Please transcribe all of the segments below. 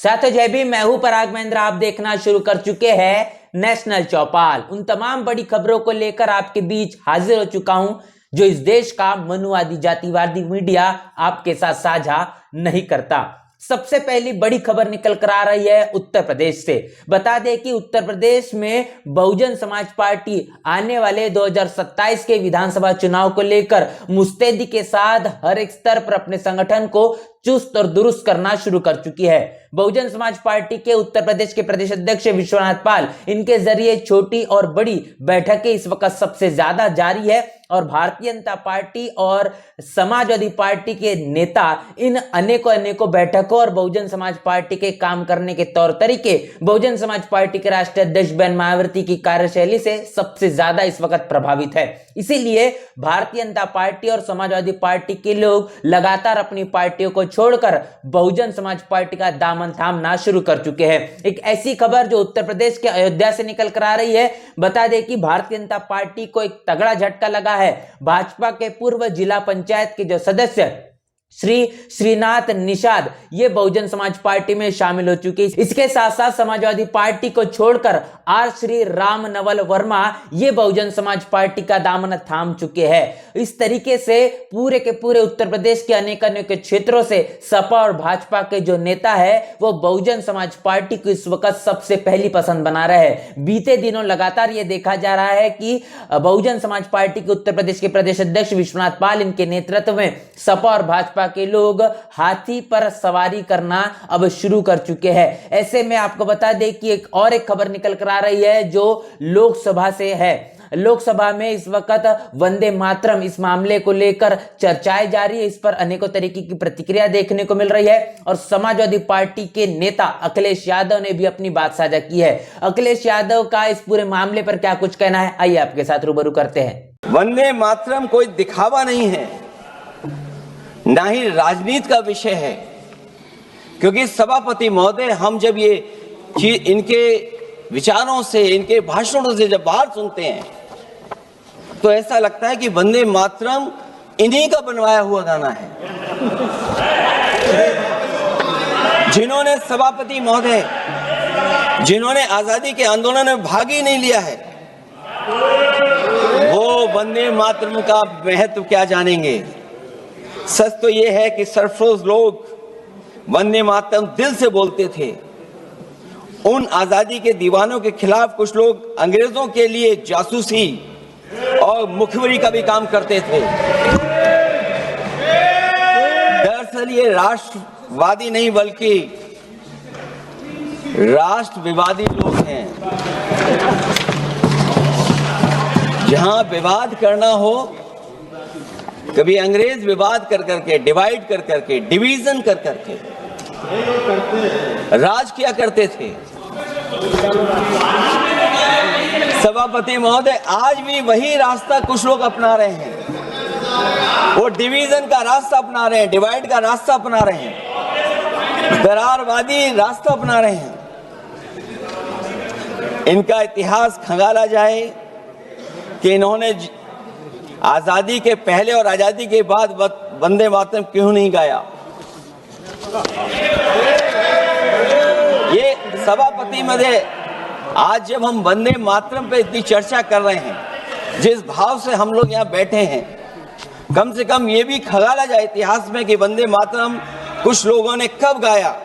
साथ जय भीम, मैं हूं पराग महेंद्र। आप देखना शुरू कर चुके हैं नेशनल चौपाल। उन तमाम बड़ी खबरों को लेकर आपके बीच हाजिर हो चुका हूं जो इस देश का मनुवादी जातिवादी मीडिया आपके साथ साझा नहीं करता। सबसे पहली बड़ी खबर निकल कर आ रही है उत्तर प्रदेश से। बता दें कि उत्तर प्रदेश में बहुजन समाज पार्टी आने वाले 2027 के विधानसभा चुनाव को लेकर मुस्तैदी के साथ हर एक स्तर पर अपने संगठन को चुस्त और दुरुस्त करना शुरू कर चुकी है। बहुजन समाज पार्टी के उत्तर प्रदेश के प्रदेश अध्यक्ष विश्वनाथ पाल, इनके जरिए छोटी और बड़ी बैठकें इस वक्त सबसे ज्यादा जारी है और भारतीय जनता पार्टी और समाजवादी पार्टी के नेता इन अनेकों बैठकों और बहुजन समाज पार्टी के काम करने के तौर तरीके, बहुजन समाज पार्टी के राष्ट्रीय अध्यक्ष बहन मायावती की कार्यशैली से सबसे ज्यादा इस वक्त प्रभावित है। इसीलिए भारतीय जनता पार्टी और समाजवादी पार्टी के लोग लगातार अपनी पार्टियों को छोड़कर बहुजन समाज पार्टी का दामन थामना शुरू कर चुके हैं। एक ऐसी खबर जो उत्तर प्रदेश के अयोध्या से निकल कर आ रही है। बता दें कि भारतीय जनता पार्टी को एक तगड़ा झटका लगा है। भाजपा के पूर्व जिला पंचायत के जो सदस्य श्रीनाथ निषाद, ये बहुजन समाज पार्टी में शामिल हो चुके। इसके साथ साथ समाजवादी पार्टी को छोड़कर आर श्री राम नवल वर्मा, ये बहुजन समाज पार्टी का दामन थाम चुके हैं। इस तरीके से पूरे के पूरे उत्तर प्रदेश के अनेक क्षेत्रों से सपा और भाजपा के जो नेता है वो बहुजन समाज पार्टी को इस वक्त सबसे पहली पसंद बना रहे हैं। बीते दिनों लगातार ये देखा जा रहा है कि बहुजन समाज पार्टी के उत्तर प्रदेश के प्रदेश अध्यक्ष विश्वनाथ पाल, इनके नेतृत्व में सपा और भाजपा के लोग हाथी पर सवारी करना अब शुरू कर चुके हैं। ऐसे में आपको बता दें कि एक खबर निकल कर आ रही है जो लोकसभा से है। लोकसभा में इस वक्त वंदे मातरम इस मामले को लेकर चर्चाएं जारी है। इस पर अनेकों तरीके की प्रतिक्रिया देखने को मिल रही है और समाजवादी पार्टी के नेता अखिलेश यादव ने भी अपनी बात साझा की है। अखिलेश यादव का इस पूरे मामले पर क्या कुछ कहना है, आइए आपके साथ रूबरू करते हैं। वंदे मातरम कोई दिखावा नहीं है, ना ही राजनीति का विषय है, क्योंकि सभापति महोदय, हम जब ये चीज इनके विचारों से, इनके भाषणों से जब बाहर सुनते हैं तो ऐसा लगता है कि वंदे मातरम इन्हीं का बनवाया हुआ गाना है। जिन्होंने सभापति महोदय, जिन्होंने आजादी के आंदोलन में भाग ही नहीं लिया है, वो वंदे मातरम का महत्व क्या जानेंगे। सच तो ये है कि सरफरोश लोग वंदे मातरम दिल से बोलते थे। उन आजादी के दीवानों के खिलाफ कुछ लोग अंग्रेजों के लिए जासूसी और मुखबिरी का भी काम करते थे। दरअसल ये राष्ट्रवादी नहीं बल्कि राष्ट्र विवादी लोग हैं। जहां विवाद करना हो, कभी अंग्रेज विवाद कर करके, डिवाइड कर करके, डिवीजन कर करके राज किया करते थे। सभापति महोदय, आज भी वही रास्ता कुछ लोग अपना रहे हैं। वो डिवीजन का रास्ता अपना रहे हैं, डिवाइड का रास्ता अपना रहे हैं, दरारवादी रास्ता अपना रहे हैं। इनका इतिहास खंगाला जाए कि इन्होंने आजादी के पहले और आजादी के बाद वंदे मातरम क्यों नहीं गाया। ये सभापति महोदय, आज जब हम वंदे मातरम पे इतनी चर्चा कर रहे हैं, जिस भाव से हम लोग यहाँ बैठे हैं, कम से कम ये भी खंगाला जाए इतिहास में कि वंदे मातरम कुछ लोगों ने कब गाया।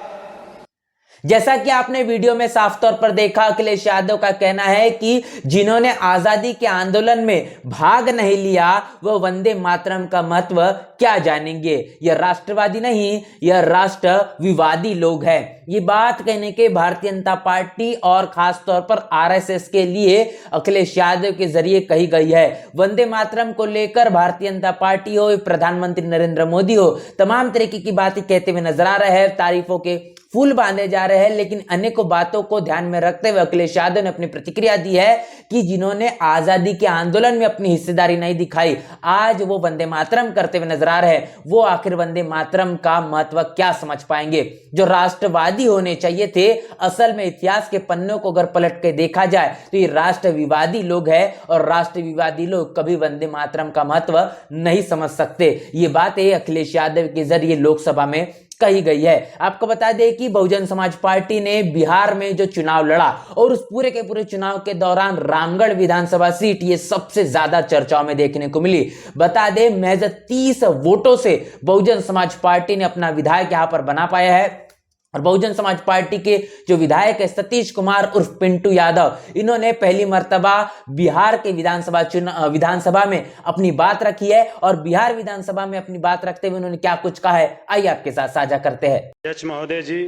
जैसा कि आपने वीडियो में साफ तौर पर देखा, अखिलेश यादव का कहना है कि जिन्होंने आजादी के आंदोलन में भाग नहीं लिया वो वंदे मातरम का महत्व क्या जानेंगे। यह राष्ट्रवादी नहीं, यह राष्ट्र विवादी लोग हैं। ये बात कहने के भारतीय जनता पार्टी और खास तौर पर आरएसएस के लिए अखिलेश यादव के जरिए कही गई है। वंदे मातरम को लेकर भारतीय जनता पार्टी हो, प्रधानमंत्री नरेंद्र मोदी हो, तमाम तरीके की बातें कहते हुए नजर आ रहे हैं, तारीफों के फूल बांधे जा रहे हैं। लेकिन अनेकों बातों को ध्यान में रखते हुए अखिलेश यादव ने अपनी प्रतिक्रिया दी है कि जिन्होंने आजादी के आंदोलन में अपनी हिस्सेदारी नहीं दिखाई, आज वो वंदे मातरम करते हुए नजर आ रहे हैं, वो आखिर वंदे मातरम का महत्व क्या समझ पाएंगे। जो राष्ट्रवादी होने चाहिए थे, असल में इतिहास के पन्नों को अगर पलट के देखा जाए तो ये राष्ट्र विवादी लोग हैं और राष्ट्र विवादी लोग कभी वंदे मातरम का महत्व नहीं समझ सकते। ये बातें अखिलेश यादव के जरिए लोकसभा में कही गई है। आपको बता दें कि बहुजन समाज पार्टी ने बिहार में जो चुनाव लड़ा और उस पूरे के पूरे चुनाव के दौरान रामगढ़ विधानसभा सीट ये सबसे ज्यादा चर्चाओं में देखने को मिली। बता दें महज 30 वोटों से बहुजन समाज पार्टी ने अपना विधायक यहां पर बना पाया है। और बहुजन समाज पार्टी के जो विधायक है सतीश कुमार उर्फ पिंटू यादव, इन्होंने पहली मर्तबा बिहार के विधानसभा में अपनी बात रखी है। और बिहार विधानसभा में अपनी बात रखते हुए उन्होंने क्या कुछ कहा है, आइए आपके साथ साझा करते हैं। अध्यक्ष महोदय जी,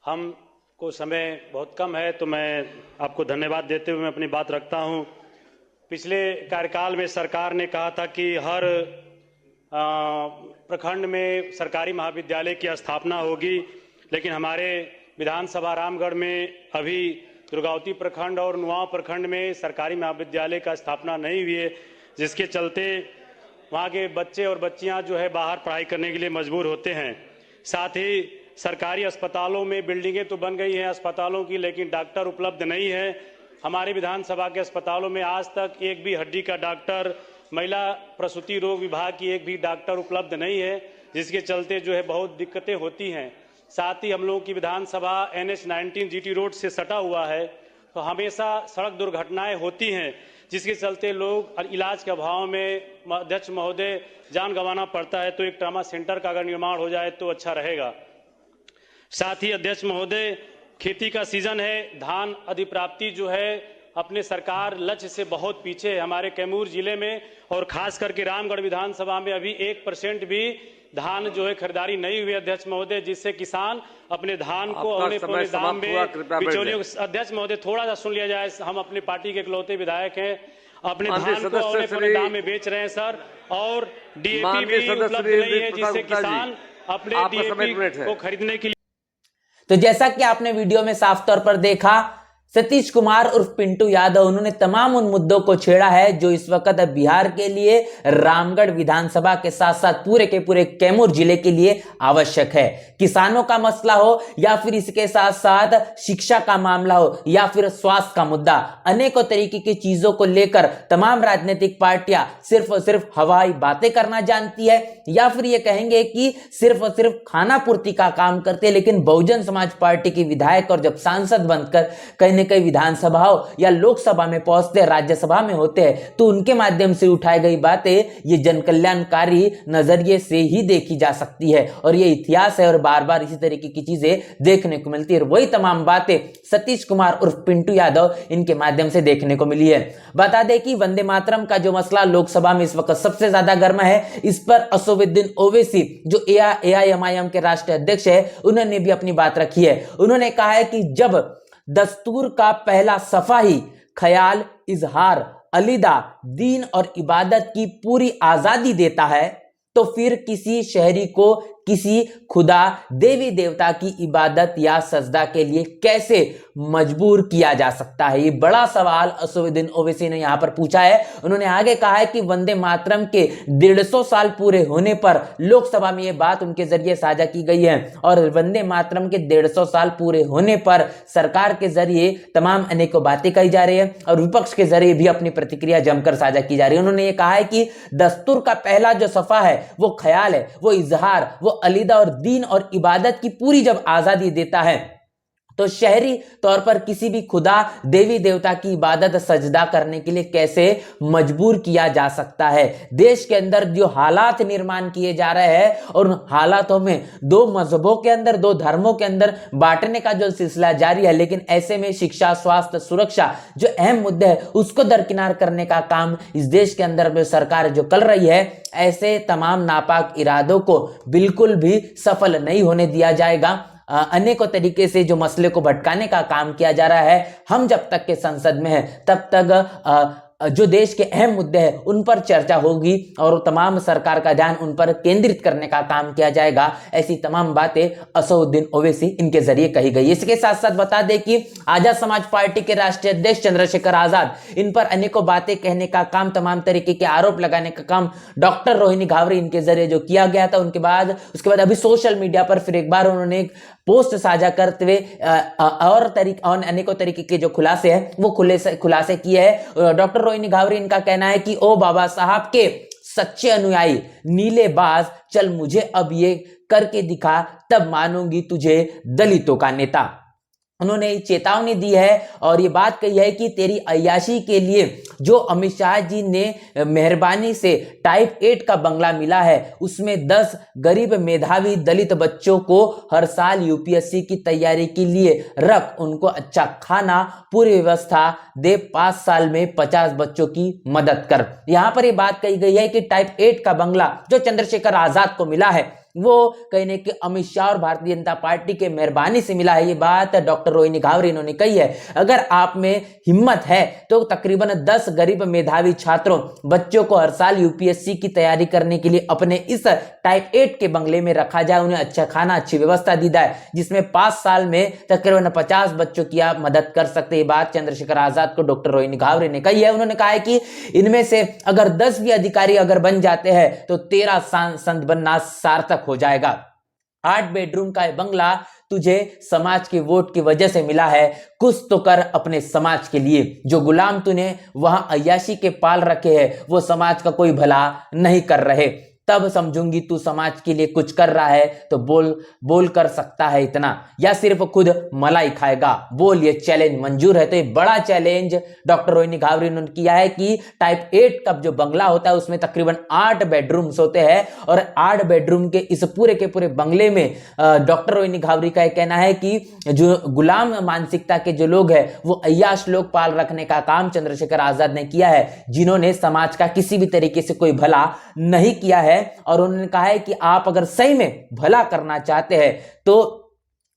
हमको समय बहुत कम है तो मैं आपको धन्यवाद देते हुए मैं अपनी बात रखता हूं। पिछले कार्यकाल में सरकार ने कहा था कि हर प्रखंड में सरकारी महाविद्यालय की स्थापना होगी, लेकिन हमारे विधानसभा रामगढ़ में अभी दुर्गावती प्रखंड और नुआव प्रखंड में सरकारी महाविद्यालय का स्थापना नहीं हुई है, जिसके चलते वहाँ के बच्चे और बच्चियाँ जो है बाहर पढ़ाई करने के लिए मजबूर होते हैं। साथ ही सरकारी अस्पतालों में बिल्डिंगें तो बन गई हैं अस्पतालों की, लेकिन डॉक्टर उपलब्ध नहीं है। हमारे विधानसभा के अस्पतालों में आज तक एक भी हड्डी का डॉक्टर, महिला प्रसूति रोग विभाग की एक भी डॉक्टर उपलब्ध नहीं है, जिसके चलते जो है बहुत दिक्कतें होती हैं। साथ ही हम लोगों की विधानसभा NH-19 GT रोड से सटा हुआ है, तो हमेशा सड़क दुर्घटनाएं होती हैं, जिसके चलते लोग इलाज के अभाव में अध्यक्ष महोदय जान गंवाना पड़ता है। तो एक ट्रामा सेंटर का अगर निर्माण हो जाए तो अच्छा रहेगा। साथ ही अध्यक्ष महोदय, खेती का सीजन है, धान अधिप्राप्ति जो है अपने सरकार लक्ष्य से बहुत पीछे है। हमारे कैमूर जिले में और खास करके रामगढ़ विधानसभा में अभी 1% भी धान जो है खरीदारी नहीं हुई अध्यक्ष महोदय, जिससे किसान अपने धान को औने पौने दाम में बिचौलियों। अध्यक्ष महोदय थोड़ा सा सुन लिया जाए, हम अपने पार्टी के इकलौते विधायक हैं, अपने धान को औने पौने दाम में बेच रहे हैं सर, और DAP भी उपलब्ध नहीं है, जिससे किसान अपने DAP को खरीदने के लिए। तो जैसा कि आपने वीडियो में साफ तौर पर देखा, सतीश कुमार उर्फ पिंटू यादव उन्होंने तमाम उन मुद्दों को छेड़ा है जो इस वक्त बिहार के लिए रामगढ़ विधानसभा के साथ साथ पूरे के पूरे कैमूर जिले के लिए आवश्यक है। किसानों का मसला हो या फिर इसके साथ साथ शिक्षा का मामला हो या फिर स्वास्थ्य का मुद्दा, अनेकों तरीके की चीजों को लेकर तमाम राजनीतिक पार्टियां सिर्फ और सिर्फ हवाई बातें करना जानती है, या फिर ये कहेंगे कि सिर्फ और सिर्फ खाना पूर्ति का काम करते हैं। लेकिन बहुजन समाज पार्टी के विधायक और जब सांसद बनकर कहीं कई विधानसभाओं या लोकसभा में पहुंचते, राज्यसभा में होते हैं, तो उनके माध्यम से उठाई गई बातें ये जन कल्याणकारी नजरिए से ही देखी जा सकती है। और ये इतिहास है और बार बार इसी तरीके की चीजें देखने को मिलती है। और वही तमाम बातें सतीश कुमार उर्फ पिंटू यादव इनके माध्यम से देखने को मिली है। बता दें कि वंदे मातरम का जो मसला लोकसभा में इस वक्त सबसे ज्यादा गर्म है, इस पर असदुद्दीन ओवैसी जो AIMIM के राष्ट्रीय अध्यक्ष है, उन्होंने भी अपनी बात रखी है। उन्होंने कहा है कि जब दस्तूर का पहला सफा ही ख्याल, इजहार, अलीदा, दीन और इबादत की पूरी आजादी देता है, तो फिर किसी शहरी को किसी खुदा, देवी देवता की इबादत या सजदा के लिए कैसे मजबूर किया जा सकता है। ये बड़ा सवाल असदुद्दीन ओवैसी ने यहां पर पूछा है। उन्होंने आगे कहा है कि वंदे मातरम के 150 साल पूरे होने पर लोकसभा में यह बात उनके जरिए साझा की गई है, और वंदे मातरम के 150 साल पूरे होने पर सरकार के जरिए तमाम अनेकों बातें कही जा रही है और विपक्ष के जरिए भी अपनी प्रतिक्रिया जमकर साझा की जा रही है। उन्होंने ये कहा है कि दस्तूर का पहला जो सफा है वो ख्याल है, वो इजहार, वो अलीदा और दीन और इबादत की पूरी जब आजादी देता है, तो शहरी तौर पर किसी भी खुदा, देवी देवता की इबादत सजदा करने के लिए कैसे मजबूर किया जा सकता है। देश के अंदर जो हालात निर्माण किए जा रहे हैं और उन हालातों में दो मजहबों के अंदर, दो धर्मों के अंदर बांटने का जो सिलसिला जारी है, लेकिन ऐसे में शिक्षा, स्वास्थ्य, सुरक्षा जो अहम मुद्दे हैं उसको दरकिनार करने का काम इस देश के अंदर सरकार जो कर रही है, ऐसे तमाम नापाक इरादों को बिल्कुल भी सफल नहीं होने दिया जाएगा। अनेकों तरीके से जो मसले को भटकाने का काम किया जा रहा है, हम जब तक के संसद में है तब तक जो देश के अहम मुद्दे हैं उन पर चर्चा होगी और तमाम सरकार का ध्यान उन पर केंद्रित करने का काम किया जाएगा। ऐसी तमाम बातें असदुद्दीन ओवैसी इनके जरिए कही गई। इसके साथ साथ बता दें कि आजाद समाज पार्टी के राष्ट्रीय अध्यक्ष चंद्रशेखर आजाद, इन पर अनेकों बातें कहने का काम, तमाम तरीके के आरोप लगाने का काम डॉक्टर रोहिणी घावरे इनके जरिए जो किया गया था, उसके बाद अभी सोशल मीडिया पर फिर एक बार उन्होंने एक पोस्ट साझा करते हुए और अनेकों तरीके के जो खुलासे हैं वो खुलासे किए हैं। डॉक्टर रोहिणी घावरे इनका कहना है कि ओ बाबा साहब के सच्चे अनुयायी, नीलेबाज, चल मुझे अब ये करके दिखा तब मानूंगी तुझे दलितों का नेता। उन्होंने चेतावनी दी है और ये बात कही है कि तेरी अय्याशी के लिए जो अमित शाह जी ने मेहरबानी से टाइप 8 का बंगला मिला है उसमें 10 गरीब मेधावी दलित बच्चों को हर साल यूपीएससी की तैयारी के लिए रख, उनको अच्छा खाना, पूरी व्यवस्था दे, 5 साल में 50 बच्चों की मदद कर। यहां पर ये बात कही गई है कि टाइप 8 का बंगला जो चंद्रशेखर आजाद को मिला है वो कहने कि अमित शाह और भारतीय जनता पार्टी के मेहरबानी से मिला है। ये बात डॉक्टर रोहिणी घावरे इन्होंने कही है। अगर आप में हिम्मत है तो तकरीबन 10 गरीब मेधावी छात्रों, बच्चों को हर साल यूपीएससी की तैयारी करने के लिए अपने इस टाइप 8 के बंगले में रखा जाए, उन्हें अच्छा खाना, अच्छी व्यवस्था दी जाए, जिसमें 5 साल में तकरीबन 50 बच्चों की आप मदद कर सकते। ये बात चंद्रशेखर आजाद को डॉक्टर रोहिणी घावरे ने कही है। उन्होंने कहा है कि इनमें से अगर 10 भी अधिकारी अगर बन जाते हैं तो 13 संत बनना सार्थक हो जाएगा। 8 बेडरूम का बंगला तुझे समाज के वोट की वजह से मिला है, कुछ तो कर अपने समाज के लिए। जो गुलाम तूने वहां अय्याशी के पाल रखे हैं वो समाज का कोई भला नहीं कर रहे, तब समझूंगी तू समाज के लिए कुछ कर रहा है तो बोल कर सकता है इतना, या सिर्फ खुद मलाई खाएगा, बोल। ये चैलेंज मंजूर है। तो ये बड़ा चैलेंज डॉक्टर रोहिणी घावरे ने किया है कि टाइप 8 का जो बंगला होता है उसमें तकरीबन 8 बेडरूम्स होते हैं और 8 बेडरूम के इस पूरे के पूरे बंगले में डॉक्टर रोहिणी घावरे का कहना है कि जो गुलाम मानसिकता के जो लोग हैं वो अय्याश लोग पाल रखने का काम चंद्रशेखर आजाद ने किया है, जिन्होंने समाज का किसी भी तरीके से कोई भला नहीं किया है। और उन्होंने कहा है कि आप अगर सही में भला करना चाहते हैं तो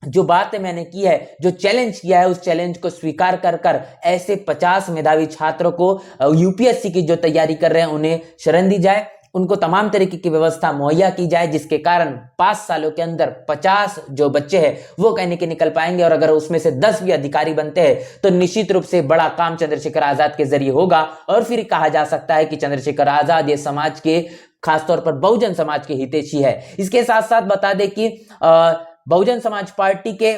जो बातें मैंने की है, जो चैलेंज किया है, उस चैलेंज को स्वीकार कर ऐसे 50 मेधावी छात्रों को यूपीएससी की जो तैयारी कर रहे हैं उन्हें शरण दी जाए, उनको तमाम तरीके की व्यवस्था मुहैया की जाए, जिसके कारण 5 सालों के अंदर 50 जो बच्चे हैं वो कहने के निकल पाएंगे। और अगर उसमें से 10 भी अधिकारी बनते हैं तो निश्चित रूप से बड़ा काम चंद्रशेखर आजाद के जरिए होगा। और फिर कहा जा सकता है कि चंद्रशेखर आजाद ये समाज के, खासतौर पर बहुजन समाज के हितैषी है। इसके साथ साथ बता दें कि बहुजन समाज पार्टी के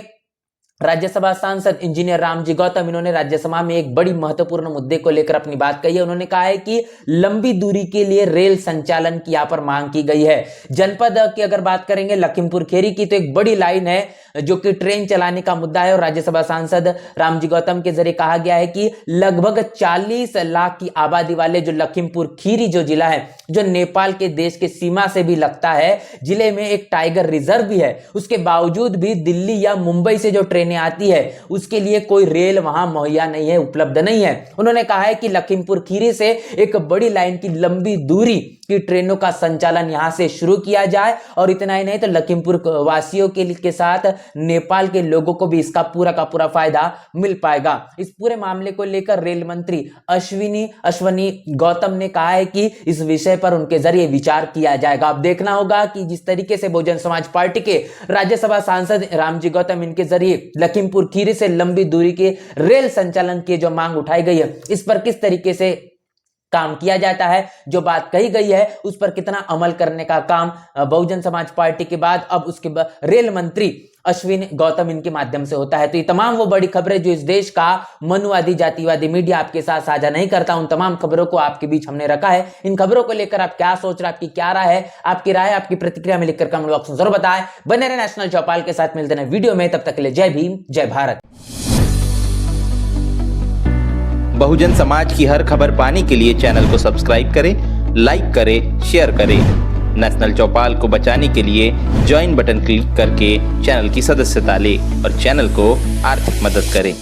राज्यसभा सांसद इंजीनियर रामजी गौतम, इन्होंने राज्यसभा में एक बड़ी महत्वपूर्ण मुद्दे को लेकर अपनी बात कही है। उन्होंने कहा है कि लंबी दूरी के लिए रेल संचालन की यहां पर मांग की गई है। जनपद की अगर बात करेंगे लखीमपुर खीरी की, तो एक बड़ी लाइन है जो कि ट्रेन चलाने का मुद्दा है और राज्यसभा सांसद रामजी गौतम के जरिए कहा गया है कि लगभग 40 लाख की आबादी वाले जो लखीमपुर खीरी जो जिला है, जो नेपाल के देश के सीमा से भी लगता है, जिले में एक टाइगर रिजर्व भी है, उसके बावजूद भी दिल्ली या मुंबई से जो ट्रेनें आती है उसके लिए कोई रेल वहां मुहैया नहीं है, उपलब्ध नहीं है। उन्होंने कहा है कि लखीमपुर खीरी से एक बड़ी लाइन की लंबी दूरी की ट्रेनों का संचालन यहां से शुरू किया जाए और इतना ही नहीं तो लखीमपुर वासियों के साथ नेपाल के लोगों को भी इसका पूरा का पूरा फायदा मिल पाएगा। इस पूरे मामले को लेकर रेल मंत्री अश्विनी गौतम ने कहा है कि इस विषय पर उनके जरिए विचार किया जाएगा। अब देखना होगा कि जिस तरीके से बहुजन समाज पार्टी के राज्यसभा सांसद रामजी गौतम इनके जरिए लखीमपुर खीरी से लंबी दूरी के रेल संचालन की जो मांग उठाई गई है इस पर किस तरीके से काम किया जाता है, जो बात कही गई है उस पर कितना अमल करने का काम बहुजन समाज पार्टी के बाद अब उसके बाद रेल मंत्री अश्विनी गौतम इनके माध्यम से होता है। तो ये तमाम वो बड़ी खबरें जो इस देश का मनुवादी जातिवादी मीडिया आपके साथ साझा नहीं करता, उन तमाम खबरों को आपके बीच हमने रखा है। इन खबरों को लेकर आप क्या सोच रहे हैं, आपकी क्या राय है, आपकी राय आपकी प्रतिक्रिया में लिखकर कमेंट बॉक्स में जरूर बताएं। बने रहे नेशनल चौपाल के साथ, मिलते हैं वीडियो में, तब तक के लिए जय भीम जय भारत। बहुजन समाज की हर खबर पाने के लिए चैनल को सब्सक्राइब करें, लाइक करें, शेयर करें। नेशनल चौपाल को बचाने के लिए ज्वाइन बटन क्लिक करके चैनल की सदस्यता लें और चैनल को आर्थिक मदद करें।